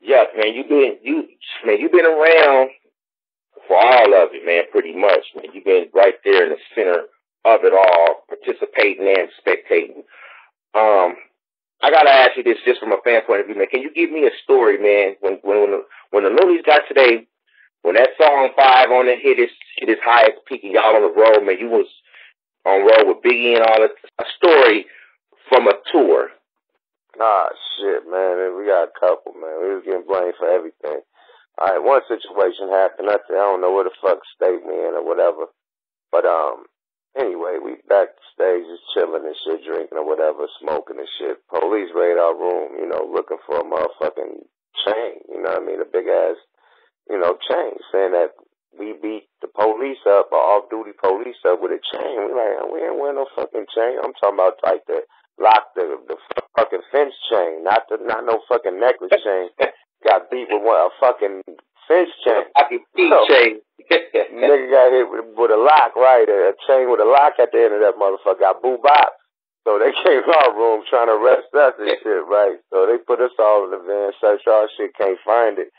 Yeah, man, you've been around for all of it, man, pretty much. Man, you've been right there in the center of it all, participating and spectating. I gotta ask you this just from a fan point of view, man. Can you give me a story, man, when the Loonies got today, when that song 5 on it hit its highest peak and y'all on the road, man, you was on road with Biggie and all that, a story from a tour. Nah, shit, man. We got a couple, man. We was getting blamed for everything. All right, one situation happened. I don't know where the fuck state we in or whatever. But, anyway, we backstage just chilling and shit, drinking or whatever, smoking and shit. Police raid our room, you know, looking for a motherfucking chain, you know what I mean? A big ass, you know, chain, saying that we beat the police up, or off-duty police up with a chain. We like, we ain't wearing no fucking chain. I'm talking about like the fucking fence chain, not no fucking necklace chain. Got beat with a fucking fence chain. Chain. Nigga got hit with a lock, right? A chain with a lock at the end of that motherfucker. Got boo-bop. So they came to our room trying to arrest us and shit, right? So they put us all in the van, search our shit, can't find it.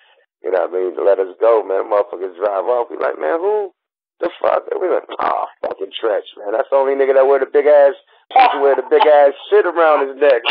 You know what I mean? Let us go, man. Motherfuckers drive off. We like, man, who the fuck? We like, fucking Tretch, man. That's the only nigga that wear the big ass shit around his neck.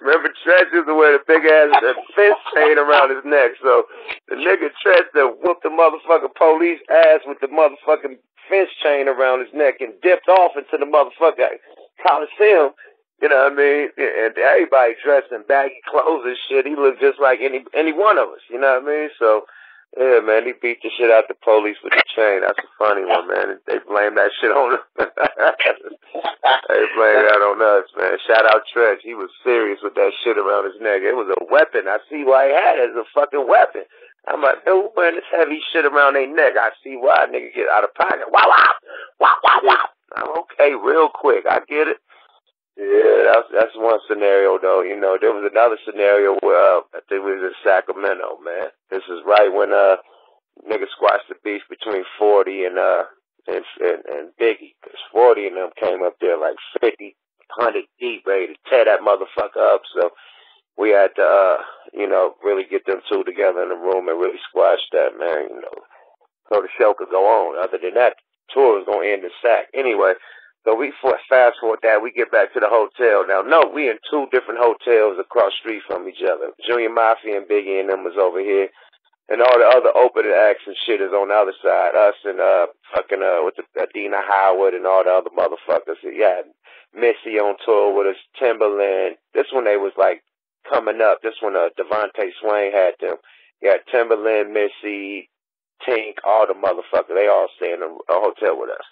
Remember, Tretch used to wear the big ass fence chain around his neck. So the nigga Tretch that whooped the motherfucking police ass with the motherfucking fence chain around his neck and dipped off into the motherfucking Coliseum. You know what I mean? And everybody dressed in baggy clothes and shit. He looked just like any one of us. You know what I mean? So, yeah, man, he beat the shit out the police with the chain. That's a funny one, man. They blame that shit on him. They blame that on us, man. Shout out Tretch. He was serious with that shit around his neck. It was a weapon. I see why he had it as a fucking weapon. I'm like, who wearing this heavy shit around their neck? I see why. Nigga get out of pocket. Wow, wow, wow, wow, wow. I'm okay, real quick. I get it. Yeah, that's one scenario, though. You know, there was another scenario where I think we was in Sacramento, man. This is right when niggas squashed the beef between 40 and Biggie. Because 40 and them came up there like 50, 100 deep, ready to tear that motherfucker up. So we had to, you know, really get them two together in the room and really squash that, man, you know, so the show could go on. Other than that, the tour was going to end in Sac. Anyway, so we fast forward that. We get back to the hotel. Now, no, we in two different hotels across the street from each other. Junior Mafia and Biggie and them was over here. And all the other opening acts and shit is on the other side. Us and with Dina Howard and all the other motherfuckers. Yeah, Missy on tour with us, Timberland. This one they was like coming up. This one Devontae Swain had them. Yeah, Timberland, Missy, Tink, all the motherfuckers. They all stay in a hotel with us.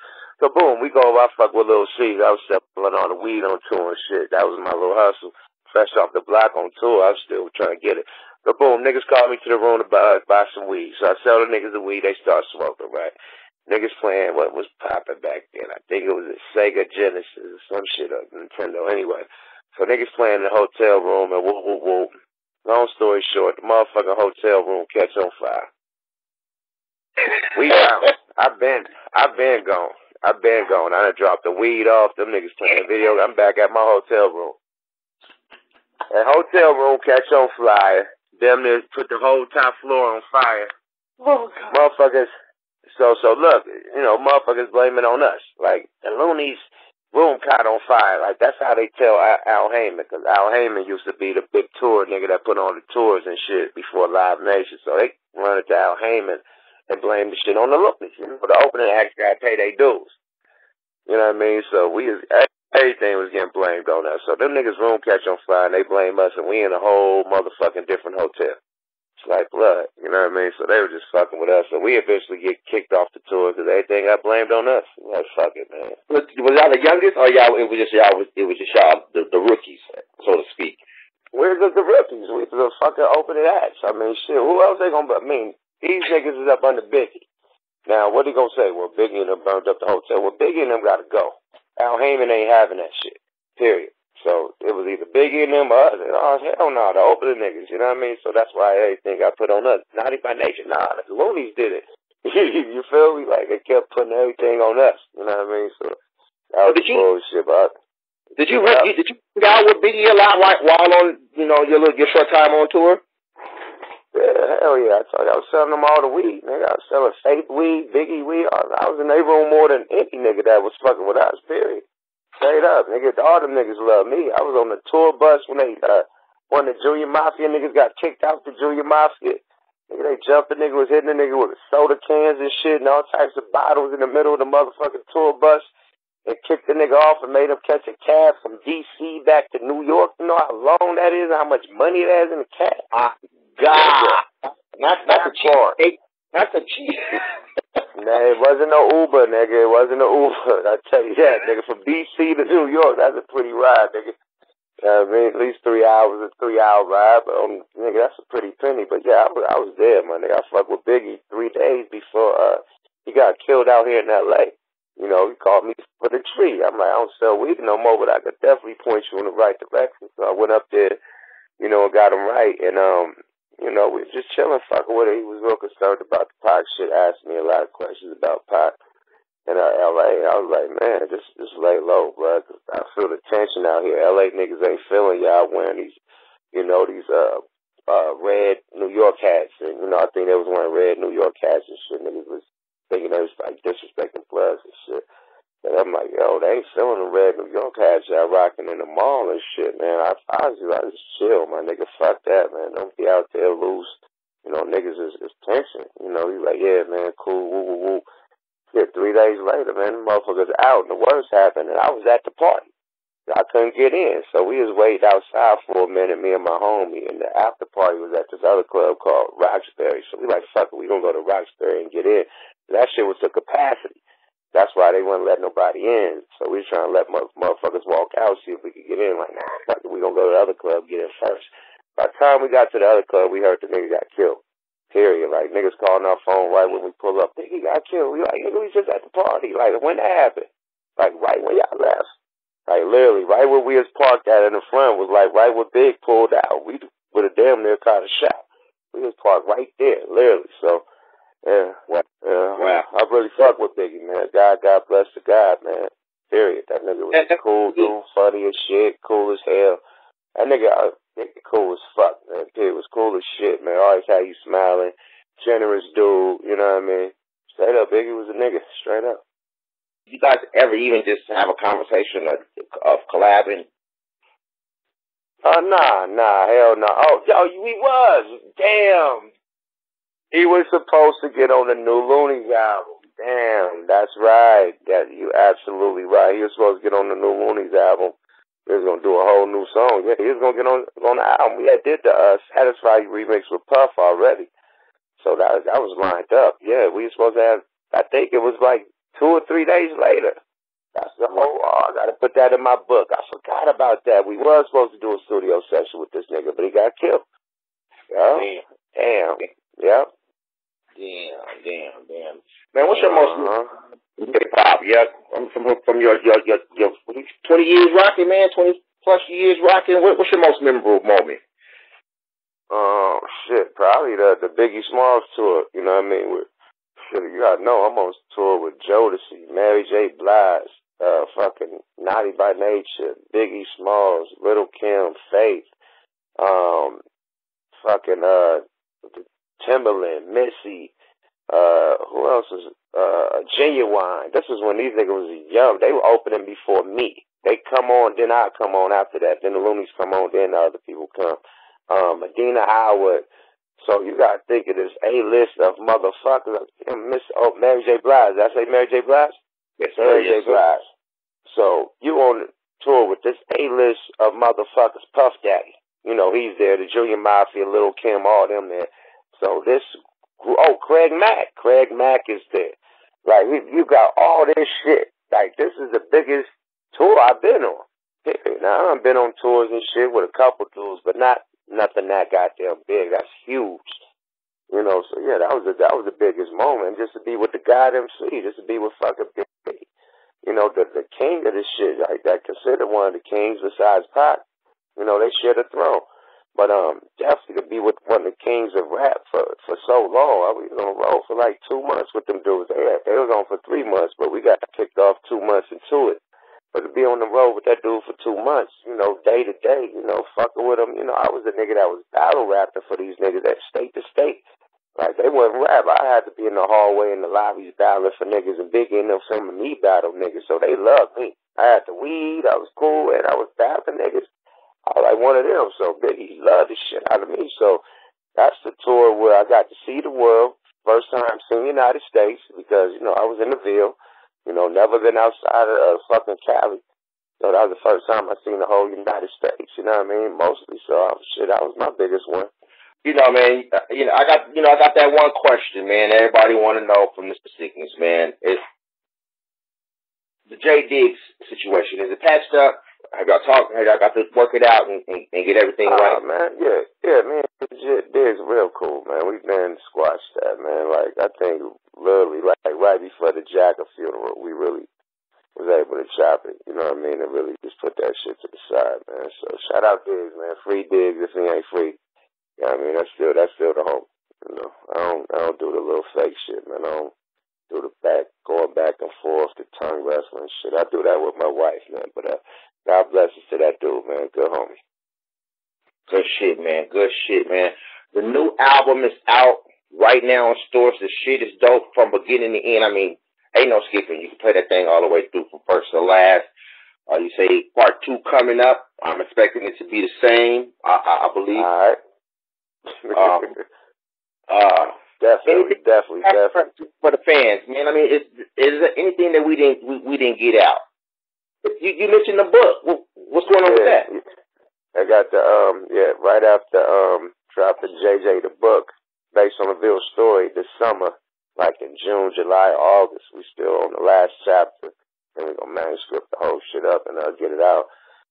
So boom, we go over, I fuck with Lil C. I was selling all the weed on tour and shit. That was my little hustle. Fresh off the block on tour, I was still trying to get it. So boom, niggas called me to the room to buy some weed. So I sell the niggas the weed, they start smoking, right? Niggas playing what was popping back then. I think it was a Sega Genesis or some shit, or Nintendo, anyway. So niggas playing in the hotel room and whoop, whoop, whoop. Long story short, the motherfucking hotel room catch on fire. We out. I've been gone. I done dropped the weed off. Them niggas playing video. I'm back at my hotel room. That hotel room catch on fire. Them niggas put the whole top floor on fire. Oh, God. Motherfuckers. So look, you know, motherfuckers blaming on us. Like, the Loonies room caught on fire. Like, that's how they tell Al Heyman. Because Al Heyman used to be the big tour nigga that put on the tours and shit before Live Nation. So they run it to Al Heyman and blame the shit on the Loonies. You know, the opening acts gotta pay their dues. You know what I mean? So everything was getting blamed on us. So them niggas room catch on fire and they blame us and we in a whole motherfucking different hotel. It's like blood. You know what I mean? So they were just fucking with us. So we eventually get kicked off the tour because everything got blamed on us. Like, fuck it, man. Was y'all the youngest or it was just y'all, the rookies, so to speak? We're the rookies. We the fucking opening acts. I mean, shit, who else they gonna, these niggas is up under Biggie. Now, what he gonna say? Well, Biggie and them burned up the hotel. Well, Biggie and them gotta go. Al Heyman ain't having that shit. Period. So it was either Biggie and them or us. Oh, hell no, the opening niggas. You know what I mean? So that's why everything got put on us. Naughty by nature. Nah, the Loonies did it. You feel me? Like, they kept putting everything on us. You know what I mean? So that was the bullshit, but Did you hang out with Biggie a lot while on, you know, your short time on tour? Yeah, hell yeah. I told you I was selling them all the weed, nigga. I was selling Faith weed, Biggie weed. I was in their room more than any nigga that was fucking with us, period. Straight up, nigga. All them niggas love me. I was on the tour bus when when the Junior Mafia niggas got kicked out the Junior Mafia. Nigga, they jumped the nigga, was hitting the nigga with soda cans and shit and all types of bottles in the middle of the motherfucking tour bus. And kicked the nigga off and made him catch a cab from D.C. back to New York. You know how long that is and how much money it has in a cab? God. Not the cheap. Not the cheap. Nah, it wasn't no Uber, nigga. It wasn't no Uber. I tell you that, nigga. From D.C. to New York, that's a pretty ride, nigga. I mean, at least 3 hours, a 3-hour ride. But, nigga, that's a pretty penny. But, yeah, I was there, my nigga. I fucked with Biggie 3 days before he got killed out here in L.A. You know, he called me for the tree. I'm like, I don't sell weed no more, but I could definitely point you in the right direction. So I went up there, you know, and got him right. And, you know, we were just chilling, fucking with it. He was real concerned about the Pac shit, asked me a lot of questions about Pac. And L.A., I was like, man, just lay low, bro. Cause I feel the tension out here. L.A. niggas ain't feeling y'all wearing these, you know, these red New York hats. And, you know, I think they was wearing red New York hats and shit. Niggas was thinking they was like disrespecting Bloods and shit. And I'm like, yo, they ain't feeling the red New York hats y'all rocking in the mall and shit, man. I was like, just chill, my nigga. Fuck that, man. Don't be out there loose. You know, niggas is tension. You know, he's like, yeah, man, cool, woo, woo, woo. Shit, 3 days later, man, the motherfuckers out and the worst happened. And I was at the party. I couldn't get in. So we was waiting outside for a minute, me and my homie. And the after party was at this other club called Roxbury. So we like, fuck it, we gonna go to Roxbury and get in. That shit was to capacity. That's why they wouldn't let nobody in. So we was trying to let motherfuckers walk out, see if we could get in. Like, nah, fuck it, we gonna go to the other club, get in first. By the time we got to the other club, we heard the nigga got killed. Period. Like, niggas calling our phone right when we pull up. Nigga got killed. We like, nigga, we just at the party. Like, when that happened? Like, right when y'all left. Like, literally, right where we was parked at in the front was like right where Big pulled out. We would have damn near caught a shot. We was parked right there, literally. So, yeah, wow. I really fuck with Biggie, man. God bless the God, man. Period. That nigga was a cool dude, funny as shit, cool as hell. That nigga cool as fuck, man. Period. Was cool as shit, man. Always had you smiling, generous dude. You know what I mean? Straight up, Biggie was a nigga. Straight up. You guys ever even just have a conversation of collabing? Nah, hell no. Oh, we was. Damn. He was supposed to get on the new Looney's album. Damn, that's right. You absolutely right. He was supposed to get on the new Looney's album. He was gonna do a whole new song. Yeah, he was gonna get on the album. We did the Satisfy You remix with Puff already. So that was lined up. Yeah, we were supposed to have. I think it was like 2 or 3 days later. That's the whole. I gotta put that in my book. I forgot about that. We were supposed to do a studio session with this nigga, but he got killed. Yeah. Damn. Yeah. Damn. Man, what's your most hip hop? Yeah, from your 20 years rocking, man, 20 plus years rocking. What's your most memorable moment? Shit, probably the Biggie Smalls tour. You know what I mean? You gotta know I'm on tour with Jodeci, Mary J. Blige, fucking Naughty by Nature, Biggie Smalls, Little Kim, Faith, fucking Timberland, Missy, who else was Genuine. This was when these niggas was young. They were opening before me. They come on, then I come on after that. Then the Loonies come on, then the other people come. Medina Howard. So you gotta think of this A-list of motherfuckers. Mary J. Blige. Did I say Mary J. Blige? Yes, sir. Mary J. Blige. So you on tour with this A-list of motherfuckers. Puff Daddy. You know, he's there. The Junior Mafia, Little Kim, all them there. So this, Craig Mack. Craig Mack is there. Like, you got all this shit. Like, this is the biggest tour I've been on. Period. Now, I've been on tours and shit with a couple tours, but nothing that goddamn big. That's huge. You know, so yeah, that was the biggest moment. Just to be with the God MC, just to be with fucking Big. You know, the king of this shit, like that, considered one of the kings besides Pac. You know, they share the throne. But definitely to be with one of the kings of rap for so long. I was on a roll for like 2 months with them dudes. They was on for 3 months, but we got kicked off 2 months into it. But to be on the road with that dude for 2 months, you know, day to day, you know, fucking with him, you know, I was a nigga that was battle rapping for these niggas at state to state. Like, they wasn't rap. I had to be in the hallway in the lobbies battling for niggas, and Biggie and them filming me battle niggas, so they loved me. I had the weed, I was cool, and I was battling niggas. I was like one of them, so Biggie loved the shit out of me. So that's the tour where I got to see the world. First time seeing the United States, because, you know, I was in the Ville. You know, never been outside of fucking Cali. So that was the first time I seen the whole United States, you know what I mean? Mostly, so shit, that was my biggest one. You know, man, I got that one question, man. Everybody want to know from Mr. Sickness, man. It's the J Diggs situation. Is it patched up? Have y'all talked? Have y'all got to work it out and get everything right? Man, yeah, man. Diggs real cool, man. We've been squashed that, man. Like, I think literally, like right before the Jagger funeral, we really was able to chop it. You know what I mean? And really just put that shit to the side, man. So shout out Diggs, man. Free Diggs if he ain't free. Yeah, I mean, that's still the home. You know, I don't do the little fake shit, man. I don't do the going back and forth, the tongue wrestling shit. I do that with my wife, man. But God bless us to that dude, man. Good homie. Good shit, man. Good shit, man. The new album is out right now in stores. The shit is dope from beginning to end. I mean, ain't no skipping. You can play that thing all the way through from first to last. You say part 2 coming up. I'm expecting it to be the same. I believe. All right. Definitely. For the fans, man. I mean, is there anything that we didn't get out? You mentioned the book. What's going on with that? I got the right after dropping JJ the book based on a real story this summer, like in June, July, August. We still on the last chapter, and we're gonna manuscript the whole shit up and get it out.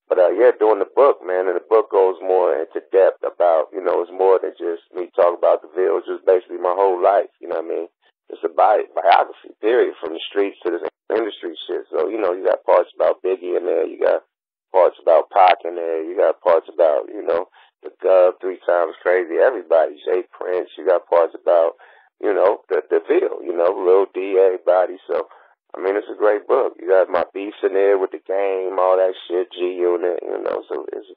But doing the book, man, and the book goes more into depth about, you know, it's more than just me talking about the Ville, just basically my whole life, you know what I mean? It's a biography, period, from the streets to the industry shit. So, you know, you got parts about Biggie in there, you got parts about Pac in there, you got parts about, you know, the Gov, 3 Times Crazy, everybody, Jay Prince, you got parts about, you know, the Ville, you know, Lil D, everybody, so I mean, it's a great book. You got my beefs in there with the game, all that shit, G-Unit, you know, so it's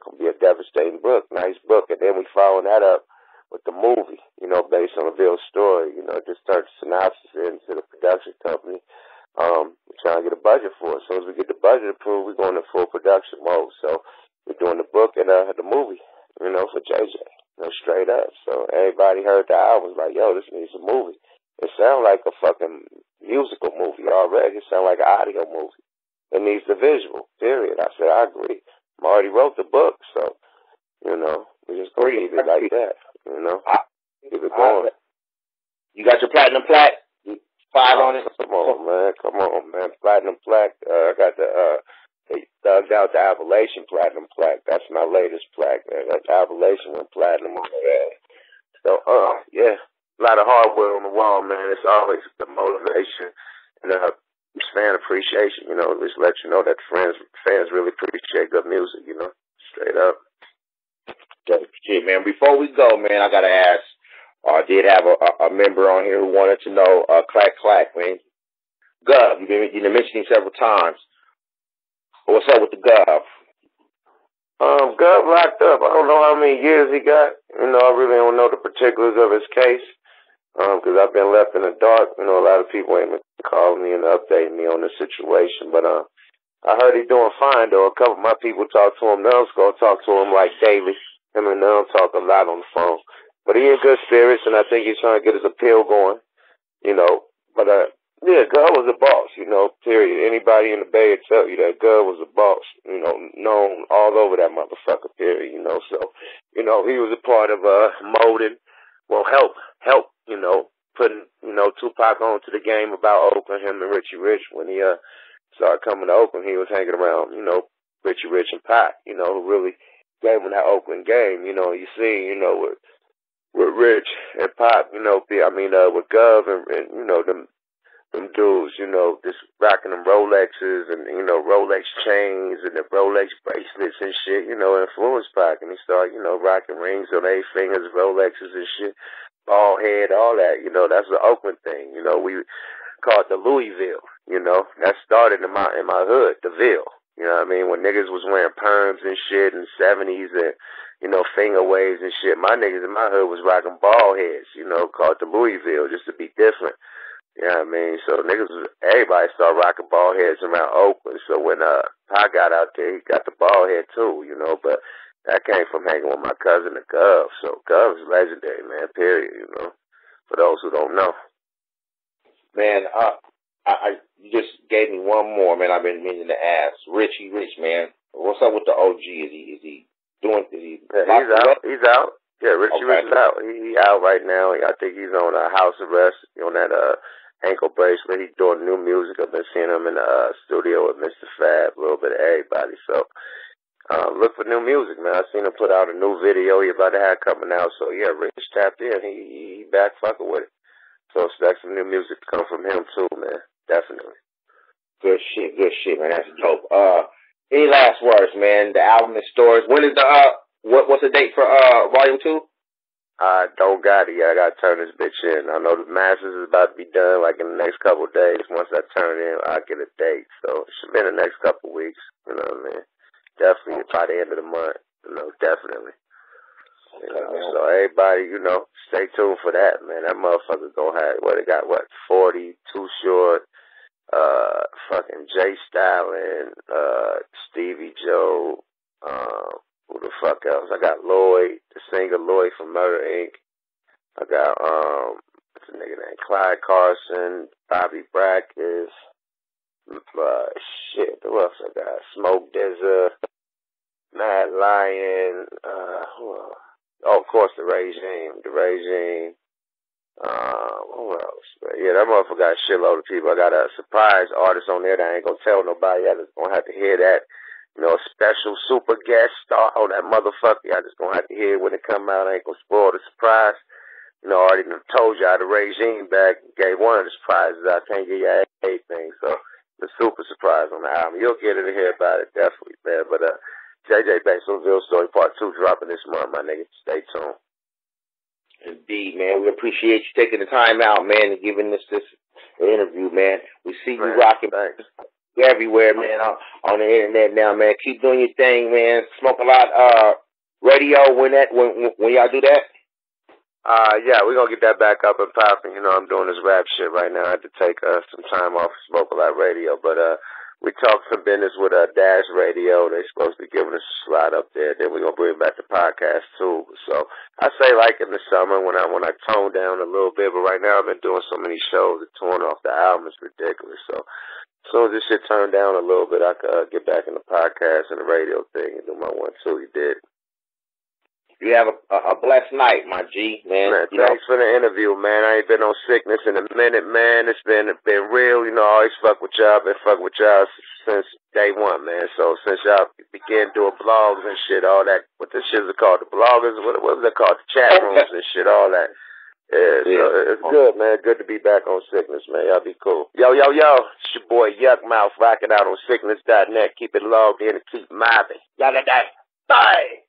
going to be a devastating book, nice book. And then we following that up with the movie, you know, based on a real story, you know, just turned synopsis into the production company. We're trying to get a budget for it. As soon as we get the budget approved, we're going to full production mode. So we're doing the book and the movie, you know, for JJ, you know, straight up. So everybody heard the album, was like, yo, this needs a movie. It sounds like a fucking musical movie already. It sounds like an audio movie. It needs the visual, period. I said, I agree. I already wrote the book, so, you know, we just gonna leave it like that, you know. Keep it going. You got your platinum plaque? 5 on it? Come on, man. Platinum plaque. I got they dug out the Appalachian platinum plaque. That's my latest plaque, man. That Appalachian went platinum on that. So, yeah. A lot of hardware on the wall, man. It's always the motivation and fan appreciation, you know, just let you know that fans really appreciate good music, you know, straight up. Shit, man. Before we go, man, I gotta ask. I did have a member on here who wanted to know, Clack, man. Gov, you've been mentioning several times. What's up with the Gov? Gov locked up. I don't know how many years he got. You know, I really don't know the particulars of his case. Because I've been left in the dark. You know, a lot of people ain't been calling me and updating me on the situation. But I heard he's doing fine, though. A couple of my people talk to him. Nels go talk to him like daily. Him and Nels talk a lot on the phone. But he in good spirits, and I think he's trying to get his appeal going. You know, but yeah, Gov was a boss. You know, period. Anybody in the Bay would tell you that Gov was a boss. You know, known all over that motherfucker. Period. You know, so you know he was a part of molding. Well, help. You know, putting, you know, Tupac onto the game about Oakland, him and Richie Rich. When he started coming to Oakland, he was hanging around, you know, Richie Rich and Pac, you know, who really gave him that Oakland game. You know, you see, you know, with Rich and Pac, you know, with Gov and you know, them dudes, you know, just rocking them Rolexes and, you know, Rolex chains and the Rolex bracelets and shit, you know, influenced Pac. And he started, you know, rocking rings on 8 fingers, Rolexes and shit. Bald head, all that, you know, that's the Oakland thing. You know, we call it the Louisville. You know, that started in my hood, the Ville. You know what I mean? When niggas was wearing perms and shit in the 70s and, you know, finger waves and shit, my niggas in my hood was rocking ball heads, you know, called the Louisville, just to be different. You know what I mean? So niggas, everybody started rocking ball heads around Oakland. So when I got out there, he got the ball head too, you know, but that came from hanging with my cousin, the Gov. So Gov's legendary, man, period, you know, for those who don't know. Man, you just gave me one more, man. I've been meaning to ask. Richie Rich, man. What's up with the OG? Is he doing? Yeah, he's out. Yeah, Richie Rich is out. He out right now. I think he's on house arrest on that ankle bracelet. He's doing new music. I've been seeing him in the studio with Mr. Fab, a little bit of everybody. So look for new music, man. I seen him put out a new video he about to have coming out. So yeah, Rich tapped in. He back fucking with it. So expect some new music to come from him too, man. Definitely. Good shit, man. That's dope. Any last words, man? The album is stores. When is the what's the date for Volume 2? I don't got it yet. I gotta turn this bitch in. I know the masters is about to be done like in the next couple of days. Once I turn it in, I'll get a date. So it should be in the next couple of weeks. You know what I mean? Definitely by the end of the month. You know, definitely. You know, so everybody, you know, stay tuned for that, man. That motherfucker gonna have what it got, 40, Too Short, fucking Jay Stalin, Stevie Joe, who the fuck else? I got Lloyd, the singer Lloyd from Murder Inc. I got what's a nigga named Clyde Carson, Bobby Brackus, shit, who else I got? Smoke Dizza, Mad Lion, who else? Oh, of course, the regime. Who else? Yeah, that motherfucker got a shitload of people. I got a surprise artist on there that I ain't gonna tell nobody. I just gonna have to hear that. You know, a special super guest star on that motherfucker. I just gonna have to hear it when it come out. I ain't gonna spoil the surprise. You know, I already told you the regime back gave one of the surprises. I can't give you anything. So the super surprise on the album. You'll get it to hear about it, definitely, man. But JJ Banks on Ville Story Part 2 dropping this month, my nigga. Stay tuned. Indeed, man. We appreciate you taking the time out, man, and giving us this interview, man. We see you rocking everywhere, man, on the internet now, man. Keep doing your thing, man. Smoke a lot radio when y'all do that. Yeah, we're gonna get that back up and popping. You know, I'm doing this rap shit right now. I had to take some time off of Smoke a Lot Radio, but we talked some business with Dash Radio. They're supposed to be giving us a slot up there. Then we're gonna bring back the podcast too. So I say like in the summer when I tone down a little bit, but right now I've been doing so many shows that torn off the album is ridiculous. So as soon as this shit turned down a little bit, I could get back in the podcast and the radio thing and do my 1-2. You did. You have a blessed night, my G, man. Thanks for the interview, man. I ain't been on sickness in a minute, man. It's been real. You know, I always fuck with y'all. Been fucking with y'all since day one, man. So since y'all began doing blogs and shit, all that, what this shit is called, the bloggers, what was it called, the chat rooms and shit, all that. Yeah, so it's good, man. Good to be back on Sickness, man. Y'all be cool. Yo. It's your boy Yuck Mouth rocking out on sickness.net. Keep it logged in and keep mobbing. Yada da. Bye.